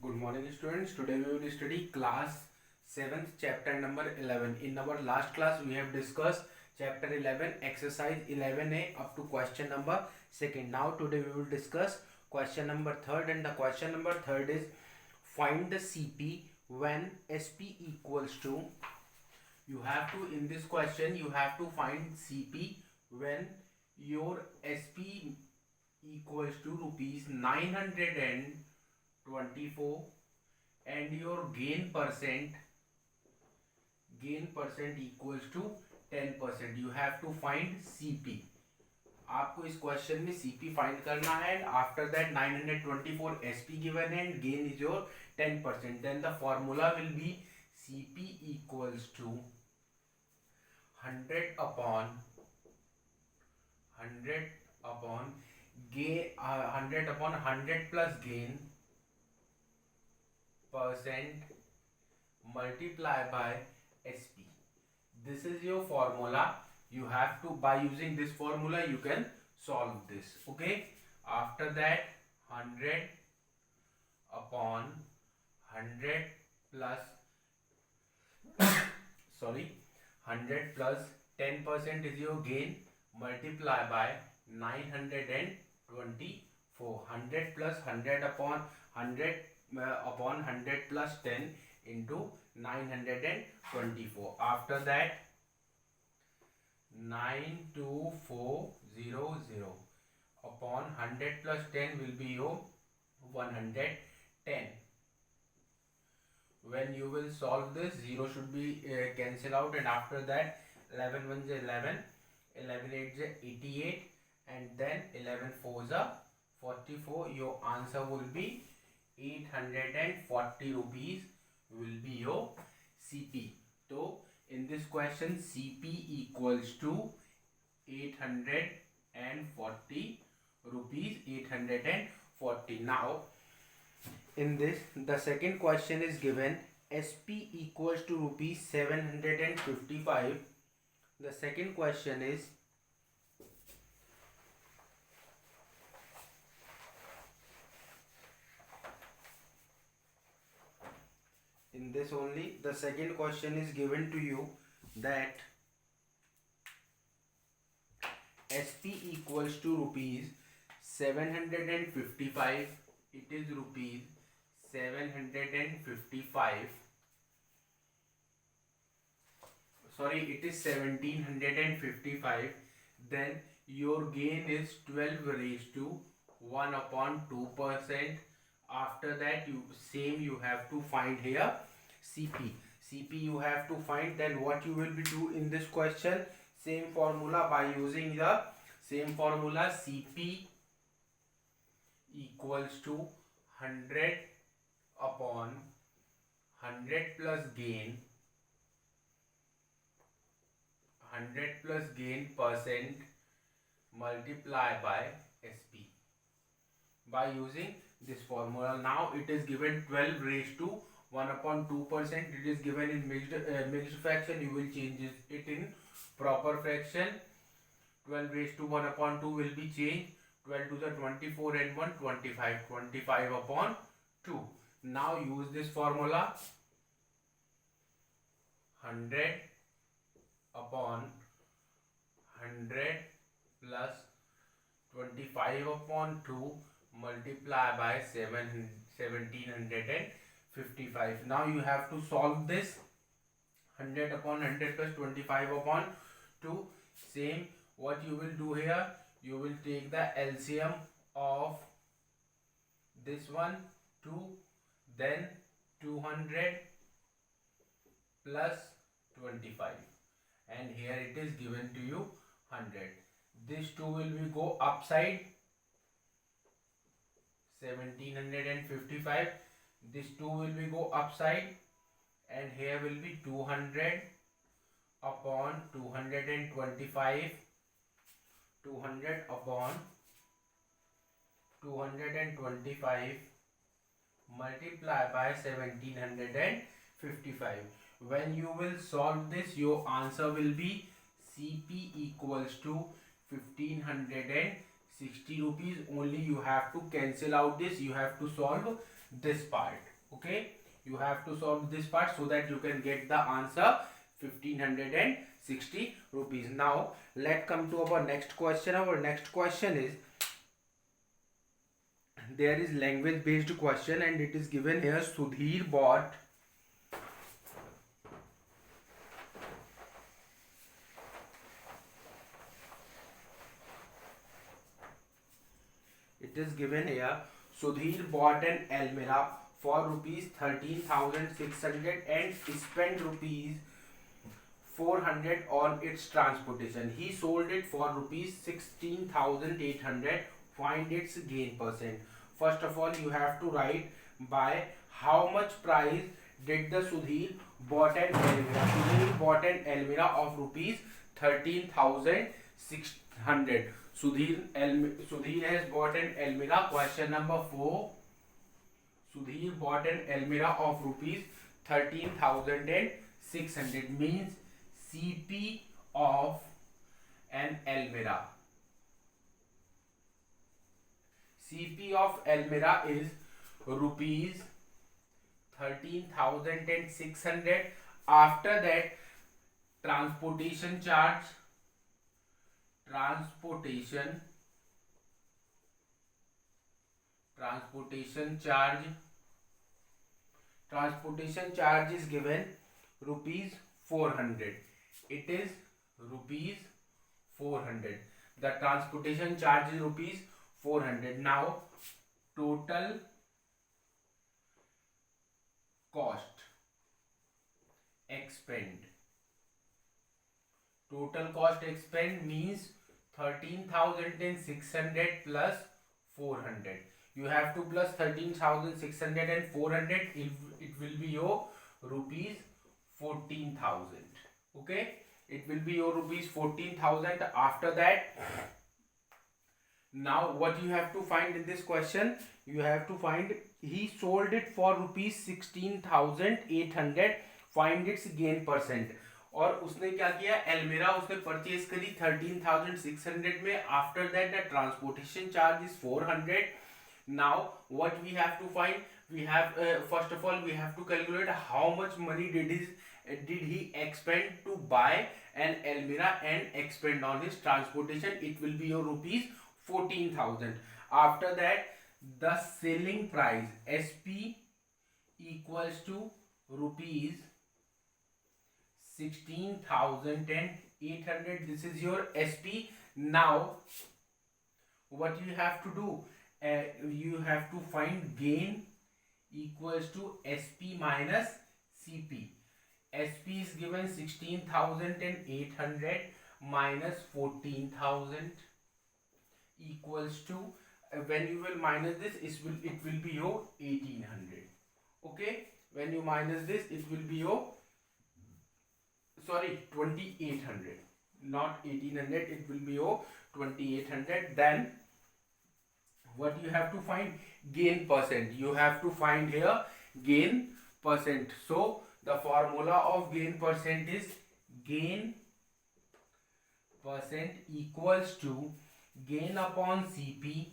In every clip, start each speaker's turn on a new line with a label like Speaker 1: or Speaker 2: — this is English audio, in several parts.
Speaker 1: Good morning students. Today we will study class 7th chapter number 11. In our last class we have discussed chapter 11 exercise 11a up to question number 2nd. Now today we will discuss question number 3rd, and the question number 3rd is find the CP when SP equals to, you have to, in this question you have to find CP when your SP equals to rupees 924 and your gain percent equals to 10%. You have to find CP. आपको इस question में CP find करना है. After that 924 SP given and gain is your 10%. Then the formula will be CP equals to 100 upon gain 100 upon 100 plus gain percent multiply by SP. This is your formula. You have to, by using this formula you can solve this. Okay, after that 100 upon 100 plus 100 plus 10% is your gain, multiply by 924. 100 plus 100 upon 100 plus 10 into 924. After that 92400 upon 100 plus 10 will be your 110. When you will solve this, 0 should be cancel out, and after that 11 1 is 11, 11 8 is 88, and then 11 4 is 44. Your answer will be 840 rupees will be your CP. So in this question CP equals to 840 rupees, 840. Now in this, the second question is given SP equals to rupees 755. The second question is in this only, the second question is given to you that SP equals to rupees 755. It is rupees 755. Sorry, it is 1755. Then your gain is 12 raised to 1 upon 2%. After that you have to find here CP. CP you have to find. Then what you will be do in this question, same formula, by using the same formula, CP equals to 100 upon 100 plus gain, 100 plus gain percent multiply by SP. By using this formula, now it is given 12 raised to 1 upon 2%. It is given in mixed fraction. You will change it in proper fraction. 12 raised to 1 upon 2 will be changed. 12 to the 24 and 1 25. 25 upon 2. Now use this formula. 100 upon 100 plus 25 upon 2 multiply by 1755. Now you have to solve this. 100 upon 100 plus 25 upon 2. Same, what you will do here, you will take the LCM of this one 2, then 200 plus 25, and here it is given to you 100. This 2 will be go upside, 1755. This 2 will be go upside, and here will be 200 upon 225. 200 upon 225 multiply by 1755. When you will solve this, your answer will be CP equals to 1560 rupees. Only you have to cancel out this. You have to solve this part. Okay, you have to solve this part so that you can get the answer 1560 rupees. Now let's come to our next question. Our next question is, there is language based question and it is given here. Sudhir bought it is given here. Sudhir bought an Almira for rupees 13,600 and spent rupees 400 on its transportation. He sold it for rupees 16,800. Find its gain percent. First of all, you have to write by how much price did the Sudhir bought an Almira. Sudhir bought an Almira of rupees 13,600. Sudhir has bought an Almira. Question number 4. Sudhir bought an Almira of rupees 13,600 means CP of an Almira. CP of Almira is rupees 13,600. After that, transportation charge is given rupees 400. It is rupees 400. The transportation charge is rupees 400. Now total cost expend means 13,600 plus 400. You have to plus 13,600 and 400. It will be your rupees 14,000. Okay, it will be your rupees 14,000. After that, now what you have to find in this question, you have to find he sold it for rupees 16,800. Find its gain percent. और उसने क्या किया, एल्मेरा उसने purchase करी 13,600 में. After that the transportation charge is 400. Now what we have to find, we have first of all we have to calculate how much money did he expend to buy an Almira and expend on his transportation. It will be your rupees 14,000. After that, the selling price SP equals to rupees 16,800. This is your SP. Now what you have to do, you have to find gain equals to SP minus CP. SP is given 16,800 minus 14,000 equals to, when you will minus this, it will be your 1,800. Okay, when you minus this, it will be your 2,800, not 1,800. It will be your 2,800. Then what you have to find, gain percent. You have to find here gain percent. So the formula of gain percent is gain percent equals to gain upon CP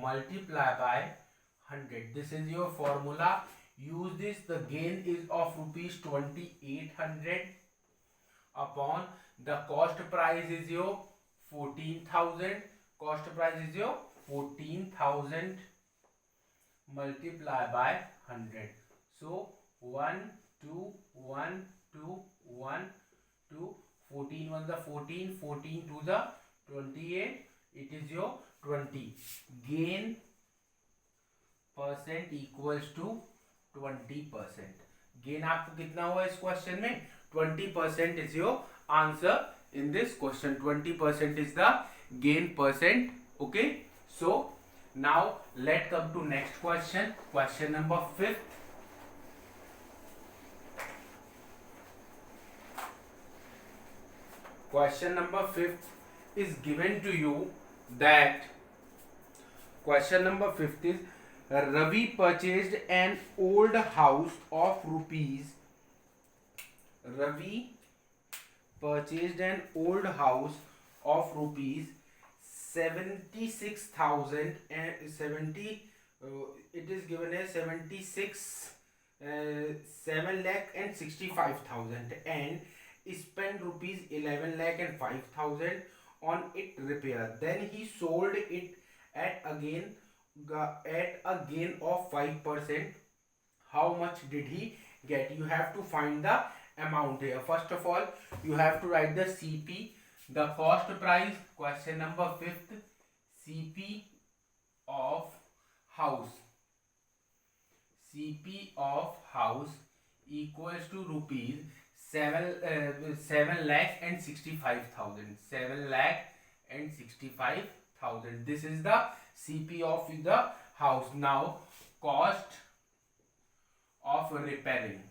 Speaker 1: multiply by 100. This is your formula. Use this. The gain is of rupees 2,800 upon the cost price is your 14,000. Cost price is your 14,000 multiply by 100. So 1 2 1 2 1 2 14 1 the 14, 14 2 the 28. It is your 20. Gain percent equals to 20%. Gain आपको कितना हुआ इस question में? 20% is your answer in this question. 20% is the gain percent. Okay, so now let's come to next question. Question number 5. Question number 5 is given to you that question number 5 is Ravi purchased an old house of rupees 7 76,000 and 70, it is given as 76 7 lakh and 65,000 and spent rupees 11 lakh and 5,000 on it repair. Then he sold it at a gain of 5%. How much did he get? You have to find the amount here. First of all, you have to write the CP, the cost price. Question number 5th, CP of house. CP of house equals to rupees 7 lakh and 65,000. 7 lakh and 65,000. This is the CP of the house. Now cost of repairing.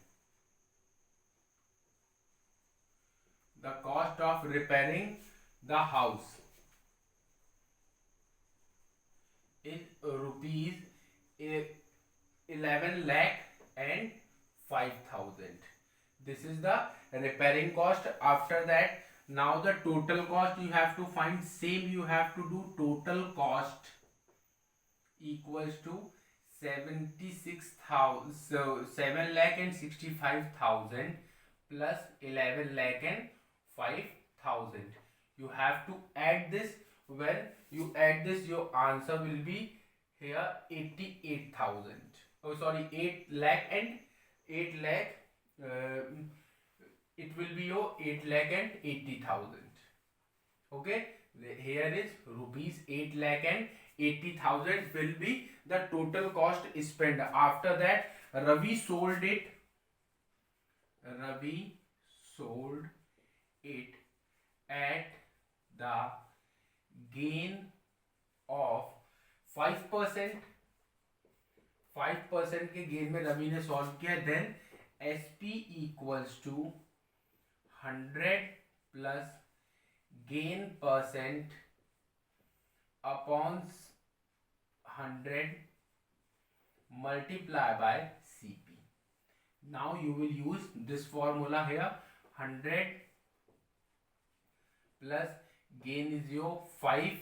Speaker 1: The cost of repairing the house is rupees 11 lakh and 5,000. This is the repairing cost. After that, now the total cost you have to find. Same, you have to do total cost equals to 76,000. So 7 lakh and 65,000 plus 11 lakh and 5,000. You have to add this. When you add this, your answer will be here 88,000. Oh sorry, 8 lakh and 8 lakh. It will be your 8 lakh and 80,000. Okay, here is rupees 8 lakh and 80,000 will be the total cost spent. After that, Ravi sold it. Ravi sold it at the gain of 5%. 5% के gain में रवि ने solve किया. Then SP equals to 100 plus gain percent upon 100 multiply by CP. Now you will use this formula here. 100 plus gain is your 5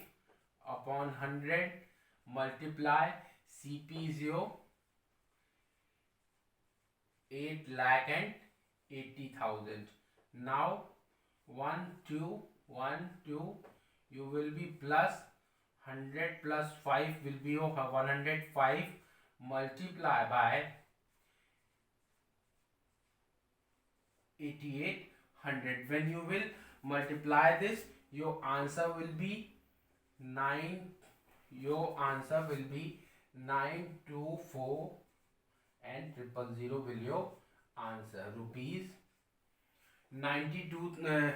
Speaker 1: upon 100 multiply CP is your 8 lakh and 80,000. Now 1 2 1 2 you will be plus 100 plus 5 will be your 105 multiply by 8800. When you will multiply this, your answer will be 9. Your answer will be 924 and 000 will your answer. Rupees 92.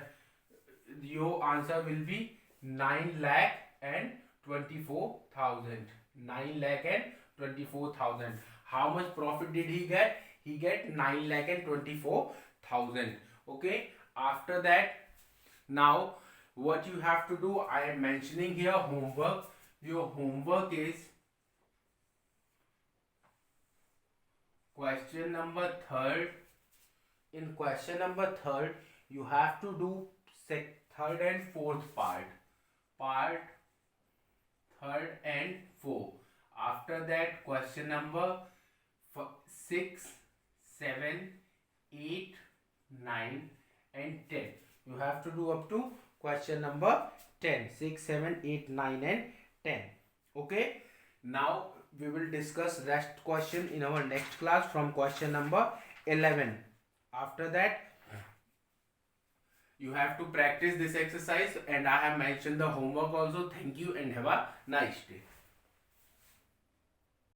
Speaker 1: Your answer will be 9 lakh and 24,000. 9 lakh and 24,000. How much profit did he get? He get 9 lakh and 24,000. Okay. After that, now what you have to do, I am mentioning here homework. Your homework is question number 3rd. In question number 3rd, you have to do 3rd and 4th part. Part 3rd and 4. After that, question number 6, 7, 8, 9 and 10. You have to do up to question number 10. 6, 7, 8, 9 and 10. Okay. Now we will discuss rest question in our next class from question number 11. After that, you have to practice this exercise and I have mentioned the homework also. Thank you and have a nice day.